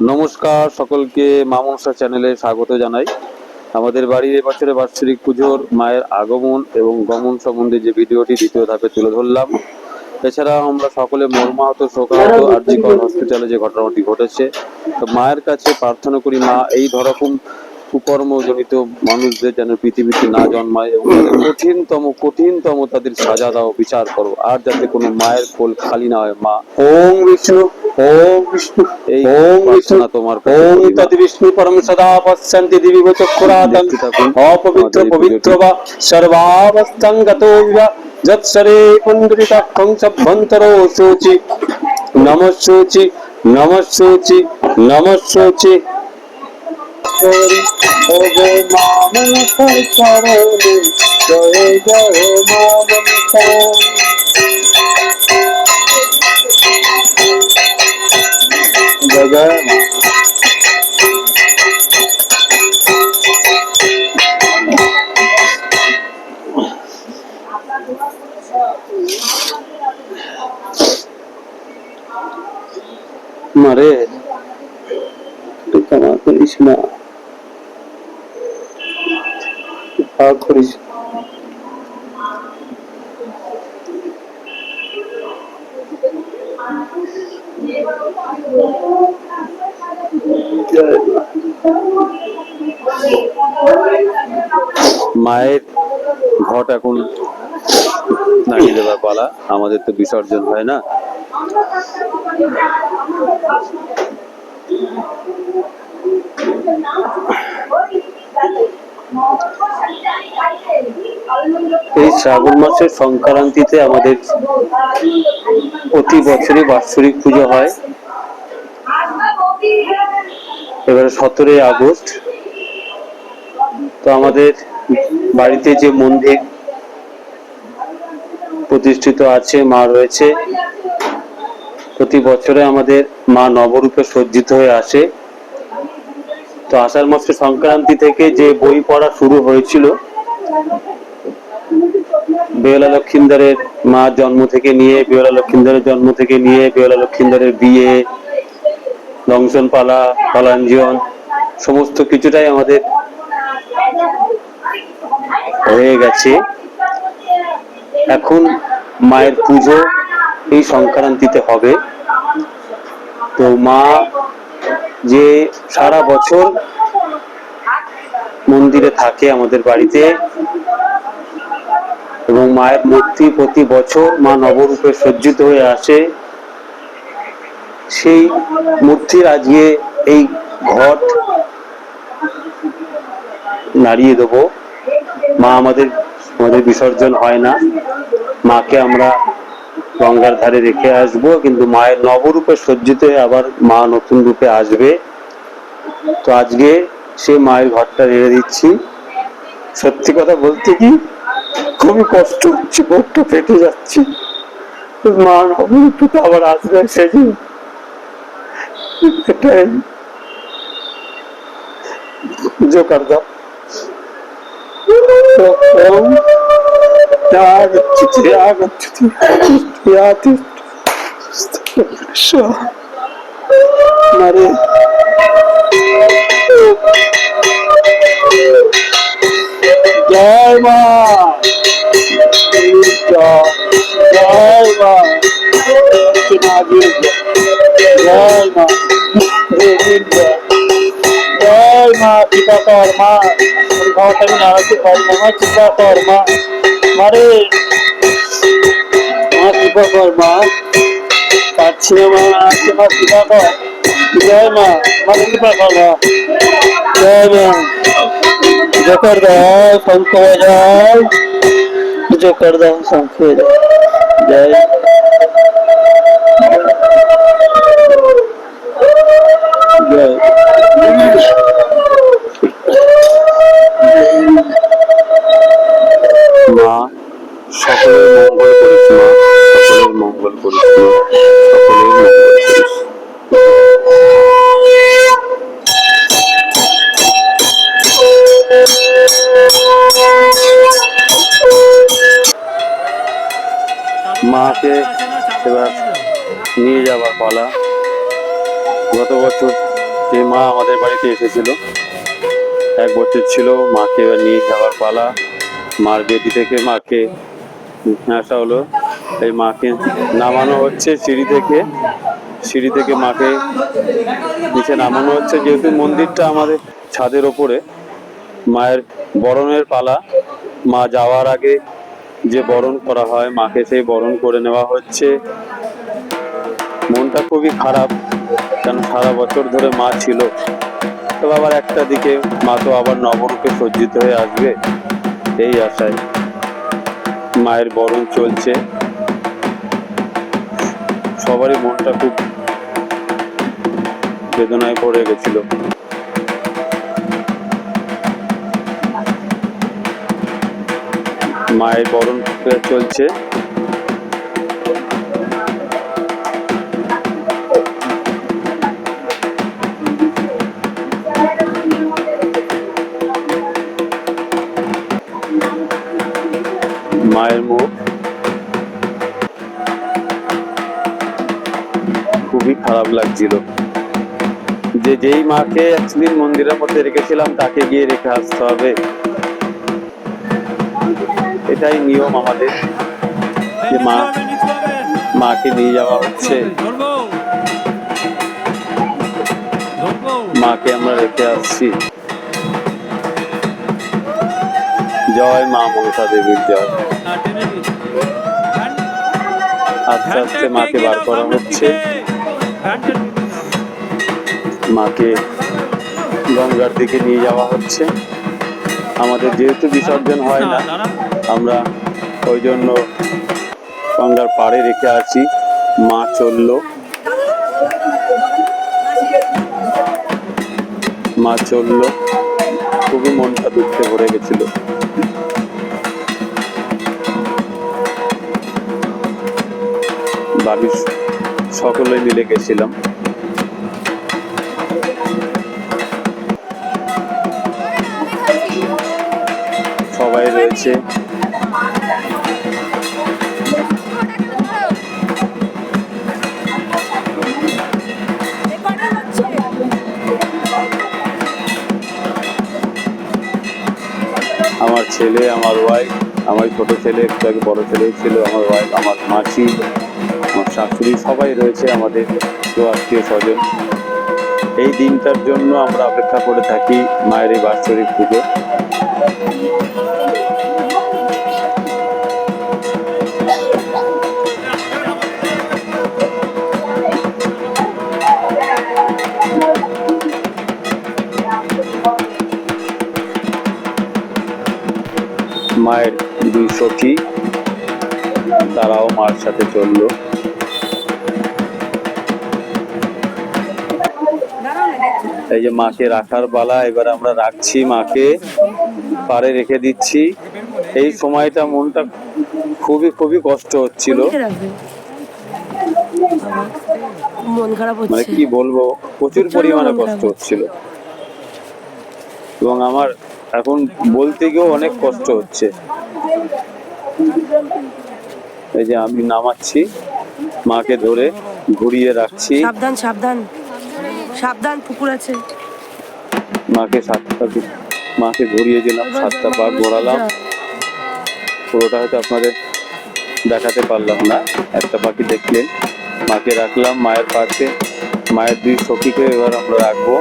নমস্কার সকলকে, মা মনসা চ্যানেলে স্বাগত জানাই। আমাদের বাড়ির এবছরে বাৎসরিক পুজোর মায়ের আগমন এবং গমন সম্বন্ধে যে ভিডিওটি দ্বিতীয় ধাপে তুলে ধরলাম। এছাড়া আমরা সকলে মর্মাহত শোকাহত আর.জি. কর হসপিটালে যে ঘটনাটি ঘটেছে, তো মায়ের কাছে প্রার্থনা করি মা এই ধরকম কুকর্মজনিত মানুষদের যেন পৃথিবীতে না জন্মায় এবং তাদের কঠিনতম তাদের সাজা দাও, বিচার করো, আর যাতে কোনো মায়ের কোল খালি না হয়। মা ওম বিষ্ণু ওম বিষ্ণু এই ওম বিষ্ণু প্রার্থনা তোমার কাছে ওম করি মা। তদ বিষ্ণু পরম সদা পশ্যন্তি দিবিব চক্ষুরাতং দেখতে থাকুন অপবিত্র আমাদের এই পবিত্র ভিডিওটি। বা সর্বাবস্থং গতো বিবা যৎসরে পুণ্ডরিকাক্ষং সভ্যন্তরো শুচি নমঃ শুচি নমঃ শুচি নমঃ শুচি হরি ও গো মা মনসা চরণে জয় জয় মা মনসা। জয় জয় মা। মারে তুই ক্ষমা করিস না, ক্ষমা করিস। মায়ের ঘট এখন নামিয়ে দেবার পালা, আমাদের তো বিসর্জন হয় না। এই শ্রাবণ মাসের সংক্রান্তিতে আমাদের প্রতি বছরই বাৎসরিক পুজো হয়। এবারে 17 আগস্ট। তো আমাদের বাড়িতে যে মন্দির প্রতিষ্ঠিত আছে, মা রয়েছে, প্রতি বছরে আমাদের মা নবরূপে সজ্জিত হয়ে আসে। তো আষাঢ় মাসের সংক্রান্তি থেকে যে বই পড়া শুরু হয়েছিল, বেহুলা লক্ষিন্দরের মা জন্ম থেকে নিয়ে, বেহুলা লক্ষিন্দরের জন্ম থেকে নিয়ে বেহুলা লক্ষিন্দরের বিয়ে, দংশন পালা, পালাঞ্জন, সমস্ত কিছুটাই আমাদের হয়ে গেছে। এখন মায়ের পুজো এই সংক্রান্তিতে হবে। তো মা যে সারা বছর মন্দিরে থাকে আমাদের বাড়িতে, এবং মায়ের মূর্তি প্রতি বছর মা নবরূপে সজ্জিত হয়ে আসে, সেই মূর্তির আজকে এই ঘট নাড়িয়ে দেব। মা আমাদের বিসর্জন হয় না, মাকে আমরা গঙ্গার ধারে রেখে আসবো, কিন্তু মায়ের নবরূপে সজ্জিত হয়ে আবার মা নতুন রূপে আসবে। তো আজকে সে মায়ের ঘরটা নেড়ে দিচ্ছি। সত্যি কথা বলতে কি খুবই কষ্ট হচ্ছে, বুকটা ফেটে যাচ্ছে। মা নবরূপে তো আবার আসবে, সেদিন এটাই জোকার দাও। মারে জয় মা, জয় মা, জয় মা, জয় মা, কৃপা কর মা, ক্ষমতা আমি নাড়াতে পারি না, মা কৃপা কর মা, মারে মা কৃপা কর মা, পাচ্ছি না মা, আছে মা কৃপা কর। জয় মা, মা কৃপা কর মা, জয় মা, জোকর দাও শঙ্খ বাজাও, জোকর দাও শঙ্খ বাজাও, জয় জয়। মা সকলের মঙ্গল করিস, মা সকলের মঙ্গল করিস, মা সকলের মঙ্গল করিস। মাকে এবার নিয়ে যাবার পালা। গত বছর যে মা আমাদের বাড়িতে এসেছিল, 1 বছর ছিল, মাকে এবার নিয়ে যাওয়ার পালা। মার বেদি থেকে মাকে আসা হলো। এই মাকে নামানো হচ্ছে সিঁড়ি থেকে মাকে নিচে নামানো হচ্ছে। যেহেতু মন্দিরটা আমাদের ছাদের ওপরে, মায়ের বরণের পালা। মা যাওয়ার আগে যে বরণ করা হয় মাকে, সেই বরণ করে নেওয়া হচ্ছে। মনটা খুবই খারাপ, কারণ সারা বছর ধরে মা ছিল। তো আবার একটা দিকে মা তো আবার নবরূপে সজ্জিত হয়ে আসবে, এই আশায় মায়ের বরণ চলছে। সবারই মনটা খুব বেদনায় পড়ে গেছিল। মায়ের বরণ চলছে। মায়ের মুখ খুবই খারাপ লাগছিল, যে যেই মাকে একদিন মন্দিরের মধ্যে রেখেছিলাম তাকে গিয়ে রেখে আসতে হবে। এটাই নিয়ম আমাদের, যে মাকে নিয়ে যাওয়া হচ্ছে, মাকে আমরা রেখে আসছি। জয় মা মনসা দেবীর জয়। আস্তে আস্তে মাকে বার করা হচ্ছে। মাকে গঙ্গার দিকে নিয়ে যাওয়া হচ্ছে। আমাদের যেহেতু বিসর্জন হয় না, আমরা ওই জন্য গঙ্গার পাড়ে রেখে আসি। মা চললো, খুবই মনটা দুঃখে ভরে গেছিল। বাড়ির সকলে মিলে গেছিলাম। সবাই রয়েছে। আমার ছেলে, আমার ওয়াইফ, আমার ছোট ছেলে, একটু আগে বড় ছেলে ছিল, আমার ওয়াইফ, আমার মাসি, আমার শাশুড়ি, সবাই রয়েছে আমাদের আত্মীয় স্বজন। এই দিনটার জন্য আমরা অপেক্ষা করে থাকি, মায়ের এই বাৎসরিক পুজো। মায়ের 2 সখী, তারাও মার সাথে চললো। এই যে মাকে রাখার পালা, এবার আমরা রাখছি, মাকে পাড়ে রেখে দিচ্ছি। এই সময়টা মনটা খুবই খুবই কষ্ট হচ্ছিল, মন খারাপ মানে হচ্ছে, কি বলবো, প্রচুর পরিমাণে কষ্ট হচ্ছিল। এবং আমার এখন বলতে গিয়েও অনেক কষ্ট হচ্ছে। এই যে আমি নামাচ্ছি, মাকে ধরে ঘুরিয়ে রাখছি। সাবধান সাবধান সাবধান, পুকুর আছে। মাকে ঘুরিয়ে দিলাম, 7টা পা ঘোরালাম। পুরোটা হয়তো আপনাদের দেখাতে পারলাম না, একটা পাখি দেখলেন। মাকে রাখলাম মায়ের পাশে। মায়ের 2 সখীকে এবার আমরা রাখবো।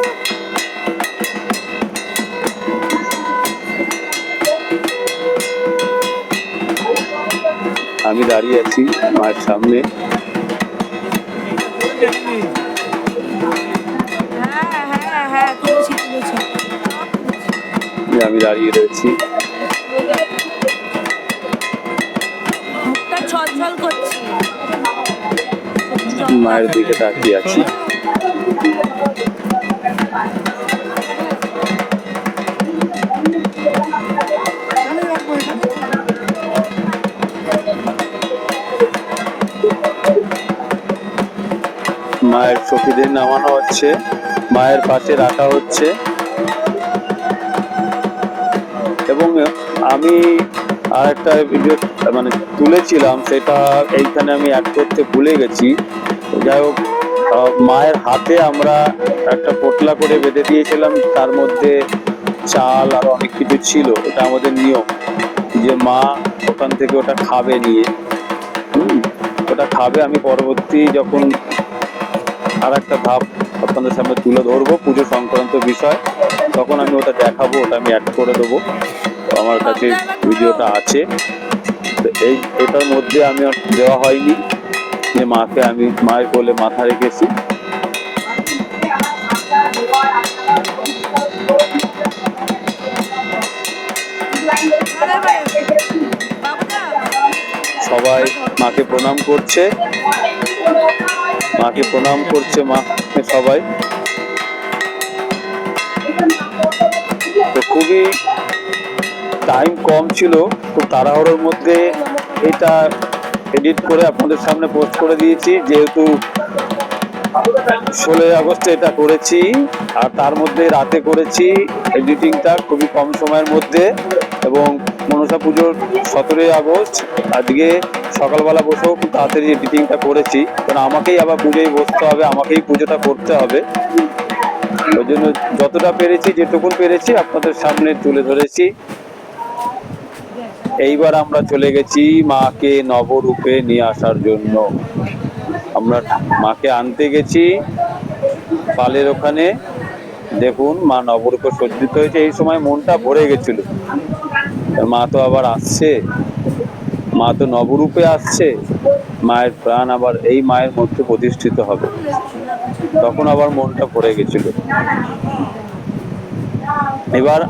আমি দাঁড়িয়ে আছি মায়ের সামনে। আমি দাঁড়িয়ে রয়েছি, মায়ের দিকে তাকিয়ে আছি। মায়ের সখীদের নামানো হচ্ছে, মায়ের পাশে রাখা হচ্ছে। এবং আমি আর একটা ভিডিও মানে তুলেছিলাম, সেটা এইখানে আমি অ্যাড করতে ভুলে গেছি। যাই হোক, মায়ের হাতে আমরা একটা পোটলা করে বেঁধে দিয়েছিলাম, তার মধ্যে চাল আর অনেক কিছু ছিল। এটা আমাদের নিয়ম যে মা ওখান থেকে ওটা খাবে নিয়ে। ওটা খাবে। আমি পরবর্তী যখন আর একটা ধাপ আপনাদের সামনে তুলে ধরবো পুজো সংক্রান্ত বিষয়, তখন আমি ওটা দেখাবো, ওটা আমি অ্যাড করে দেবো। তো আমার কাছে ভিডিওটা আছে। তো এটার মধ্যে আমি আর দেওয়া হয়নি যে মাকে আমি মায়ের কোলে মাথা রেখেছি। সবাই মাকে প্রণাম করছে, মাকে প্রণাম করছে মা সবাই। তো খুবই টাইম কম ছিল, খুব তাড়াহুড়োর মধ্যে এটা এডিট করে আপনাদের সামনে পোস্ট করে দিয়েছি। যেহেতু 16 আগস্টে এটা করেছি, আর তার মধ্যে রাতে করেছি এডিটিংটা খুবই কম সময়ের মধ্যে। এবং মনসা পুজোর 17 আগস্ট আজকে সকালবেলা বসেও খুব তাড়াতাড়ি এডিটিংটা করেছি, কারণ আমাকেই আবার পুজোয় বসতে হবে, আমাকেই পুজোটা করতে হবে। ওই জন্য যতটা পেরেছি, যেটুকুন পেরেছি আপনাদের সামনে তুলে ধরেছি। এইবার আমরা চলে গেছি মাকে নবরূপে নিয়ে আসার জন্য। আমরা মাকে আনতে গেছি পালের ওখানে। দেখুন মা নবরূপে সজ্জিত হয়েছে। এই সময় মনটা ভরে গেছিল, মা তো আবার আসছে, মা তো নবরূপে আসছে, মায়ের প্রাণ আবার এই মায়ের মধ্যে প্রতিষ্ঠিত হবে। তখন আবার মনটা ভরে গেছিল। এবার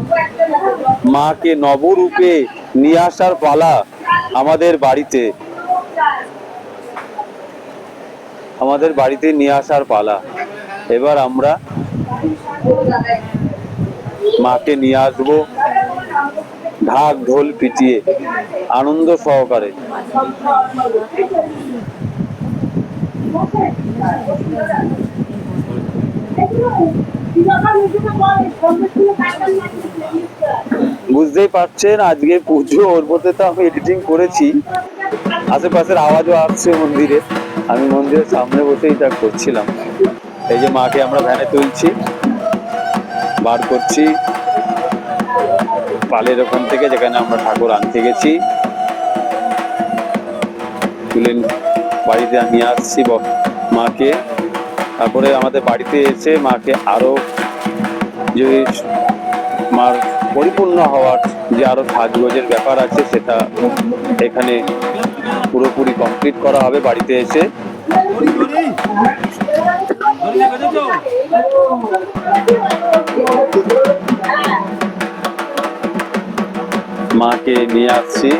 মাকে নবরূপে নিয়ে আসার পালা আমাদের বাড়িতে, আমাদের বাড়িতে নিয়ে আসার পালা। এবার আমরা মাকে নিয়ে আসবো ঢাক ঢোল পিটিয়ে, আনন্দ সহকারে। বুঝতেই পারছেন আজকে পুজো, ওর মধ্যে তো আমি এডিটিং করেছি, আশেপাশের আওয়াজও আসছে মন্দিরে। আমি মন্দিরের সামনে বসেই এটা করছিলাম। এই যে মাকে আমরা ভ্যানে তুলছি, বার করছি পালের ওখান থেকে, যেখানে আমরা ঠাকুর আনতে গেছি। তুলে বাড়িতে নিয়ে আসছি মাকে। তারপরে আমাদের বাড়িতে এসে মাকে আরো যে মার পরিপূর্ণ হওয়ার যে আরো সাজগোজের ব্যাপার আছে, সেটা এখানে পুরোপুরি কমপ্লিট করা হবে বাড়িতে এসে। মাকে নিয়ে আসছি।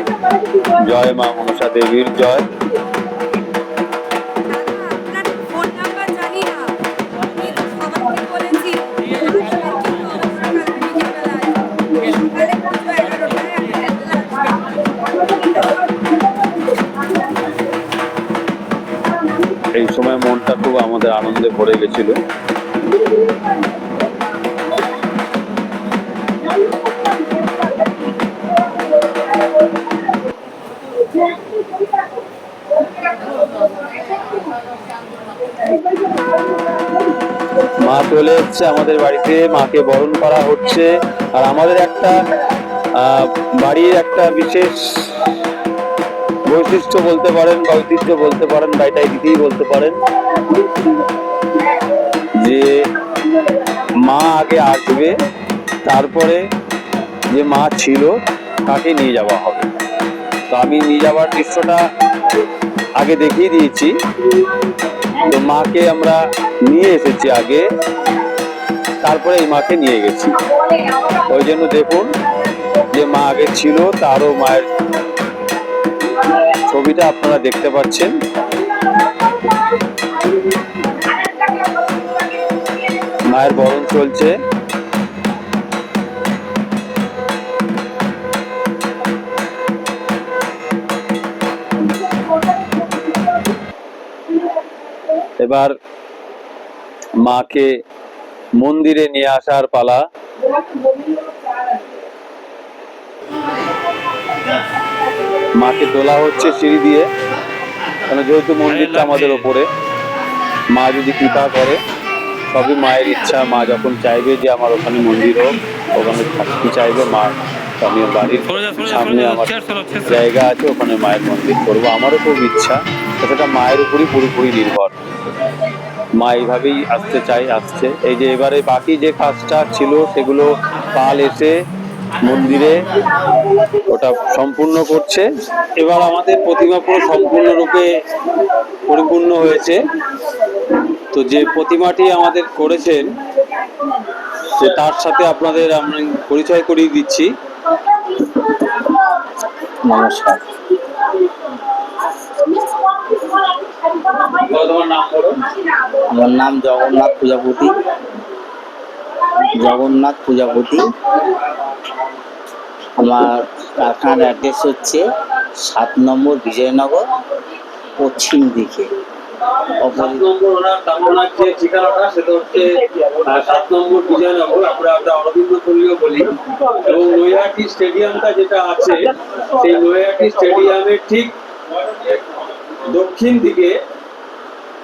জয় মা মনসা দেবীর জয়। এই সময় মনটা খুব আমাদের আনন্দে ভরে গেছিল। মা চলে এসছে আমাদের বাড়িতে, মাকে বরণ করা হচ্ছে। আর আমাদের একটা বাড়ির একটা বিশেষ বৈশিষ্ট্য বলতে পারেন বা ঐতিহ্য বলতে পারেন বা এটাই রীতি বলতে পারেন, যে মা আগে আসবে, তারপরে যে মা ছিল তাকে নিয়ে যাওয়া হবে। তো আমি নিয়ে যাওয়ার দৃশ্যটা আগে দেখিয়ে দিয়েছি। তো মাকে আমরা নিয়ে এসেছি আগে, তারপরে এই মাকে নিয়ে গেছি। ওই জন্য দেখুন যে মা আগে ছিল, তারও মায়ের ছবিটা আপনারা দেখতে পাচ্ছেন। মায়ের বরণ চলছে। এবার মাকে মন্দিরে নিয়ে আসার পালা। মাকে তোলা হচ্ছে সিঁড়ি দিয়ে, যেহেতু মন্দিরটা আমাদের ওপরে। মা যদি কৃপা করে, সবই মায়ের ইচ্ছা। মা যখন চাইবে যে আমার ওখানে মন্দির হোক, ওখানে থাকতে চাইবে মা, আমি বাড়ির সামনে আমার জায়গা আছে, ওখানে মায়ের মন্দির করবো, আমারও খুব ইচ্ছা। তো সেটা মায়ের উপরই পুরোপুরি নির্ভর। মা এইভাবেই আসতে চাই, আসছে। এই যে এবারে বাকি যে কাজটা ছিল সেগুলো কাল এসে মন্দিরে ওটা সম্পূর্ণ করছে। এবার আমাদের প্রতিমা পুরো সম্পূর্ণরূপে পরিপূর্ণ হয়েছে। তো যে প্রতিমাটি আমাদের করেছেন, তো তার সাথে আপনাদের আমি পরিচয় করিয়ে দিচ্ছি। নমস্কার, তোমার নাম বলো। আমার নাম জগন্নাথ প্রজাপতি। জগন্নাথ প্রজাপতি। আমার কারখানার অ্যাড্রেস হচ্ছে 7 নম্বর বিজয়নগর, পশ্চিম দিকে। 7 নম্বর ওনার যে ঠিকানাটা সেটা হচ্ছে 7 নম্বর বিজয়নগর, আমরা অরবিন্দ পল্লীও বলি। এবং নৈহাটি স্টেডিয়ামটা যেটা আছে, সেই নৈহাটি স্টেডিয়ামের ঠিক দক্ষিণ দিকে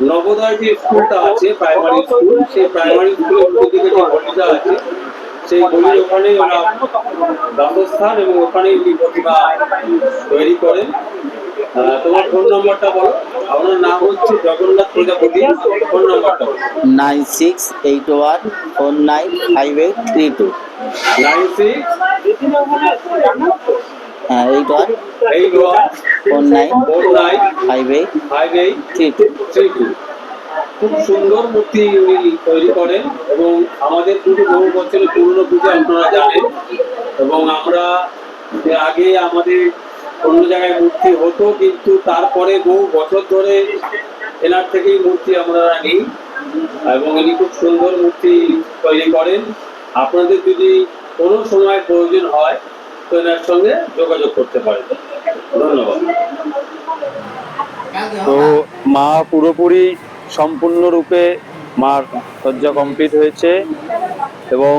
নবোদয় যে স্কুলটা আছে, প্রাইমারি স্কুল, সেই প্রাইমারি স্কুলের উল্টো দিকে যে গলিটা আছে, সেই গলির ওখানেই ওরা বাসস্থান এবং ওখানেই উনি প্রতিমা তৈরি করেন। তোমার ফোন নম্বরটা বলো। আপনার নাম হচ্ছে জগন্নাথ প্রজাপতি, ফোন নম্বরটা বলো। 9681495832। 96 হ্যাঁ, 8149585832। খুব সুন্দর মূর্তি উনি তৈরি করেন এবং আমাদের পুজো বহু বছরের পুরনো পুজো আপনারা জানেন। এবং আমরা এর আগে আমাদের অন্য জায়গায় মূর্তি হতো, কিন্তু তারপরে বহু বছর ধরে এনার থেকেই মূর্তি আমরা নিই এবং ইনি খুব সুন্দর মূর্তি তৈরি করেন। আপনাদের যদি কোনো সময় প্রয়োজন হয় তো এনার সঙ্গে যোগাযোগ করতে পারেন। ধন্যবাদ। তো মা পুরোপুরি সম্পূর্ণরূপে মার সজ্জা কমপ্লিট হয়েছে এবং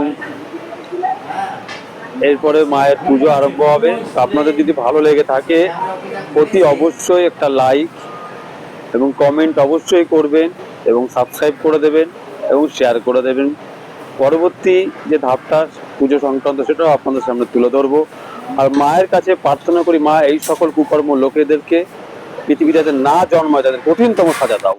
এরপরে মায়ের পুজো আরম্ভ হবে। তো আপনাদের যদি ভালো লেগে থাকে অতি অবশ্যই একটা লাইক এবং কমেন্ট অবশ্যই করবেন এবং সাবস্ক্রাইব করে দেবেন এবং শেয়ার করে দেবেন। পরবর্তী যে ধাপটা পুজো সংক্রান্ত সেটাও আপনাদের সামনে তুলে ধরবো। আর মায়ের কাছে প্রার্থনা করি, মা এই সকল কুকর্ম লোকেদেরকে পৃথিবীতে যাতে না জন্মায়, তাদের কঠিনতম সাজা দাও।